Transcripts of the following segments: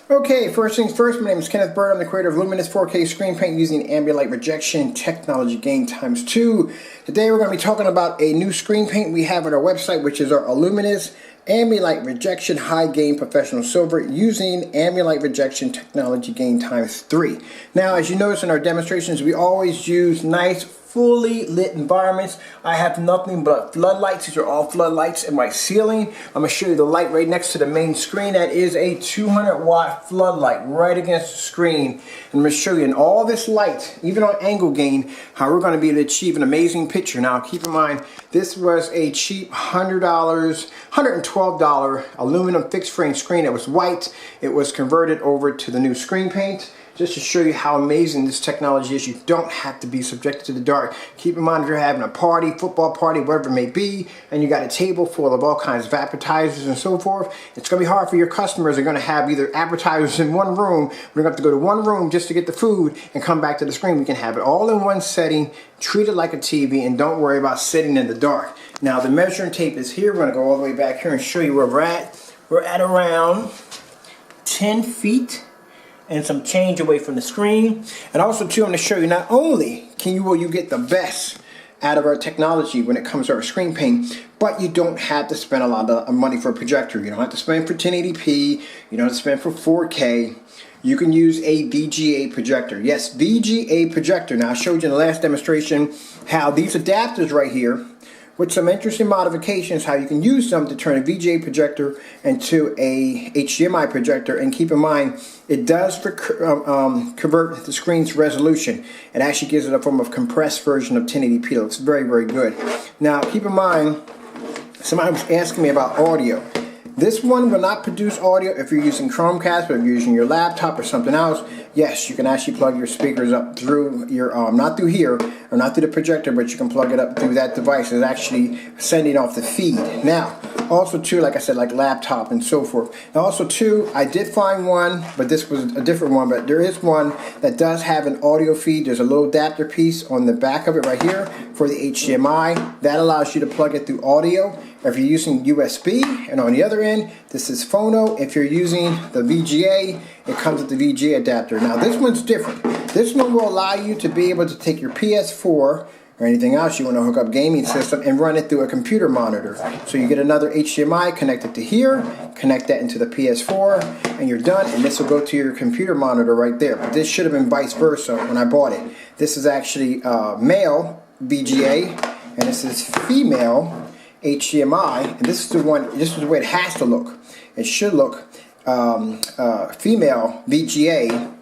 Okay, first things first, my name is Kenneth Bird. I'm the creator of Luminous 4K screen paint using ambient light rejection technology gain ×2. Today we're going to be talking about a new screen paint we have on our website, which is our Luminous ambient light rejection high gain professional silver using ambient light rejection technology gain ×3. Now, as you notice in our demonstrations, we always use nice fully lit environments. I have nothing but floodlights. These are all floodlights in my ceiling. I'm going to show you the light right next to the main screen. That is a 200-watt floodlight right against the screen. And I'm going to show you in all this light, even on angle gain, how we're going to be able to achieve an amazing picture. Now, keep in mind, this was a cheap $112 aluminum fixed frame screen. It was white. It was converted over to the new screen paint. Just to show you how amazing this technology is. You don't have to be subjected to the dark. Keep in mind, if you're having a party, football party, whatever it may be, and you got a table full of all kinds of appetizers and so forth, it's going to be hard for your customers. They're going to have either appetizers in one room, we're going to have to go to one room just to get the food and come back to the screen. We can have it all in one setting, treat it like a TV, and don't worry about sitting in the dark. Now, the measuring tape is here. We're going to go all the way back here and show you where we're at. We're at around 10 feet. And some change away from the screen. And also too, I'm going to show you not only will you get the best out of our technology when it comes to our screen paint, but you don't have to spend a lot of money for a projector. You don't have to spend for 1080p, you don't have to spend for 4K. You can use a VGA projector. Yes, VGA projector. Now, I showed you in the last demonstration how these adapters right here, with some interesting modifications, how you can use them to turn a VGA projector into a HDMI projector. And keep in mind, it does convert the screen's resolution. It actually gives it a form of compressed version of 1080p. It looks very, very good. Now, keep in mind, somebody was asking me about audio. This one will not produce audio if you're using Chromecast, but if you're using your laptop or something else. Yes, you can actually plug your speakers up through your, not through here, or not through the projector, but you can plug it up through that device. It's actually sending off the feed. Now, also too, like I said, like laptop and so forth. Now also too, I did find one, but this was a different one, but there is one that does have an audio feed. There's a little adapter piece on the back of it right here for the HDMI. That allows you to plug it through audio. If you're using USB, and on the other end, this is phono. If you're using the VGA, it comes with the VGA adapter. Now this one's different. This one will allow you to be able to take your PS4 or anything else you want to hook up gaming system and run it through a computer monitor. So you get another HDMI connected to here, connect that into the PS4, and you're done, and this will go to your computer monitor right there. But this should have been vice versa when I bought it. This is actually male VGA, and this is female HDMI, and this is the one. This is the way it has to look. It should look female VGA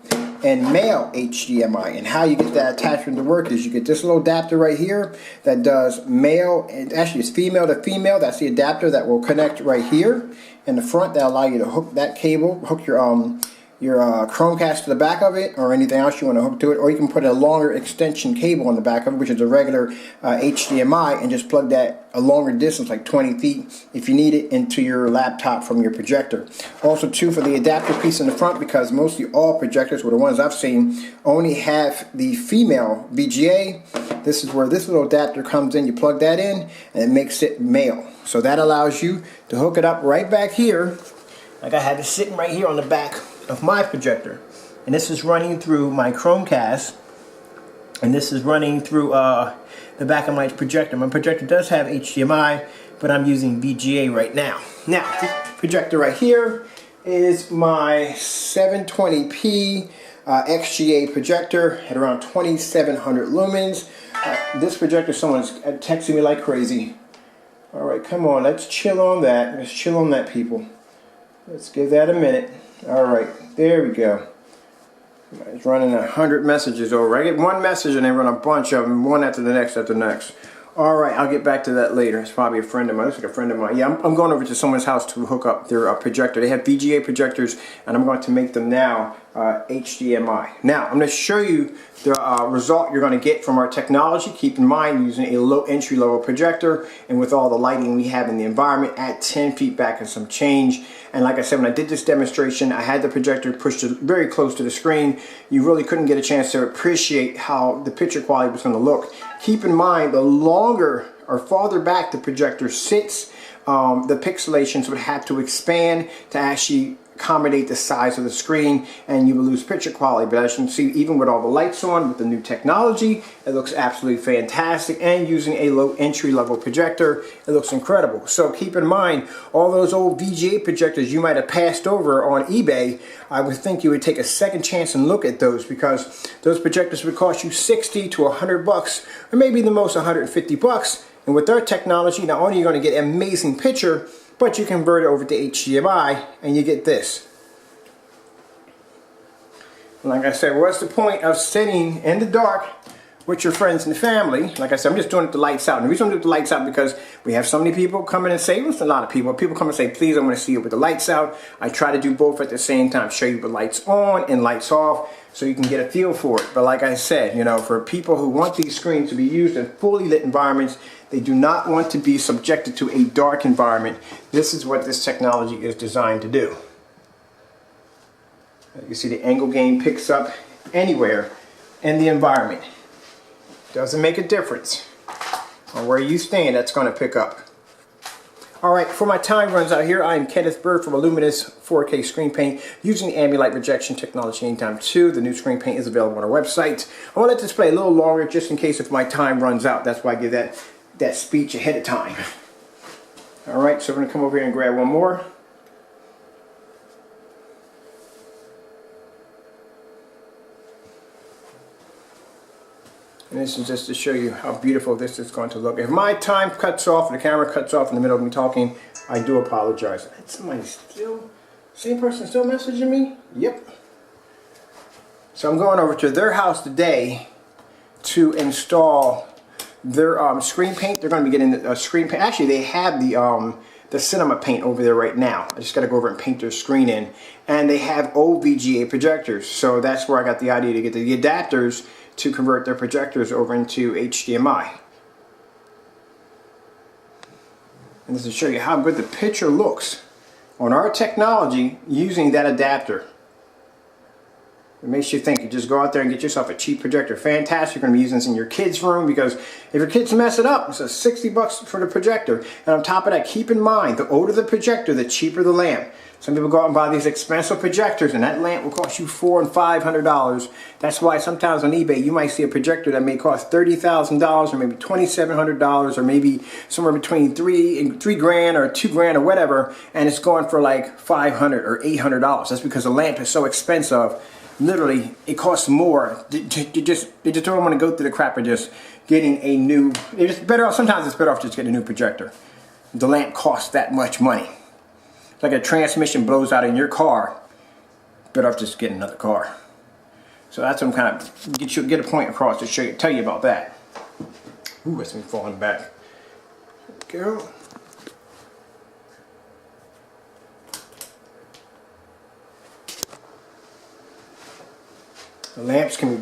and male HDMI. And how you get that attachment to work is you get this little adapter right here that does male, and actually it's female to female. That's the adapter that will connect right here in the front. That allow you to hook that cable, hook your Chromecast to the back of it, or anything else you want to hook to it, or you can put a longer extension cable on the back of it, which is a regular HDMI, and just plug that a longer distance, like 20 feet, if you need it, into your laptop from your projector. Also too, for the adapter piece in the front, because mostly all projectors, or the ones I've seen, only have the female VGA. This is where this little adapter comes in. You plug that in, and it makes it male. So that allows you to hook it up right back here, like I had it sitting right here on the back of my projector, and this is running through my Chromecast, and this is running through the back of my projector. My projector does have HDMI, but I'm using VGA right now. Now, this projector right here is my 720p XGA projector at around 2700 lumens. This projector, someone's texting me like crazy. All right, come on, let's chill on that. Let's chill on that, people. Let's give that a minute. Alright, there we go. It's running 100 messages over. I get one message and they run a bunch of them, one after the next after the next. Alright, I'll get back to that later. It's probably a friend of mine. Looks like a friend of mine. Yeah, I'm going over to someone's house to hook up their projector. They have VGA projectors, and I'm going to make them now HDMI. Now, I'm going to show you the result you're going to get from our technology. Keep in mind, using a low entry level projector, and with all the lighting we have in the environment at 10 feet back and some change. And like I said, when I did this demonstration, I had the projector pushed very close to the screen. You really couldn't get a chance to appreciate how the picture quality was going to look. Keep in mind, the longer or farther back the projector sits, the pixelations would have to expand to actually accommodate the size of the screen, and you will lose picture quality. But as you can see, even with all the lights on, with the new technology, it looks absolutely fantastic. And using a low entry level projector, it looks incredible. So keep in mind, all those old VGA projectors you might have passed over on eBay, I would think you would take a second chance and look at those, because those projectors would cost you 60 to 100 bucks, or maybe the most 150 bucks. And with their technology, not only are you going to get an amazing picture, but you convert it over to HDMI and you get this. Like I said, what's the point of sitting in the dark with your friends and family? Like I said, I'm just doing it with the lights out. And the reason I'm doing it with the lights out because we have so many people coming and say, well, a lot of people. People come and say, please, I want to see it with the lights out. I try to do both at the same time, show you the lights on and lights off, so you can get a feel for it. But like I said, you know, for people who want these screens to be used in fully lit environments, they do not want to be subjected to a dark environment. This is what this technology is designed to do. You see the angle gain picks up anywhere in the environment. Doesn't make a difference on where you stand, that's going to pick up. Alright, for my time runs out here, I am Kenneth Bird from a Luminous 4K screen paint using the ambient light rejection technology Anytime 2. The new screen paint is available on our website. I want to let this play a little longer just in case if my time runs out. That's why I give that speech ahead of time. Alright, so we're going to come over here and grab one more. And this is just to show you how beautiful this is going to look. If my time cuts off, or the camera cuts off in the middle of me talking, I do apologize. Somebody still, same person still messaging me? Yep. So I'm going over to their house today to install their screen paint. They're going to be getting a screen paint. Actually, they have the cinema paint over there right now. I just got to go over and paint their screen in. And they have old VGA projectors. So that's where I got the idea to get the adapters to convert their projectors over into HDMI. And this is to show you how good the picture looks on our technology using that adapter. It makes you think. You just go out there and get yourself a cheap projector. Fantastic. You're going to be using this in your kids' room, because if your kids mess it up, it's 60 bucks for the projector. And on top of that, keep in mind, the older the projector, the cheaper the lamp. Some people go out and buy these expensive projectors, and that lamp will cost you $400 and $500. That's why sometimes on eBay you might see a projector that may cost $30,000 or maybe $2,700 or maybe somewhere between $3 grand or $2 grand or whatever, and it's going for like $500 or $800. That's because the lamp is so expensive. Literally, it costs more. They just don't want to go through the crap of just getting a new. It's better off. Sometimes it's better off just getting a new projector. The lamp costs that much money. It's like a transmission blows out in your car. Better off just getting another car. So that's what I'm kind of get a point across to show you, tell you about that. Ooh, that's me falling back. There we go. The lamps can be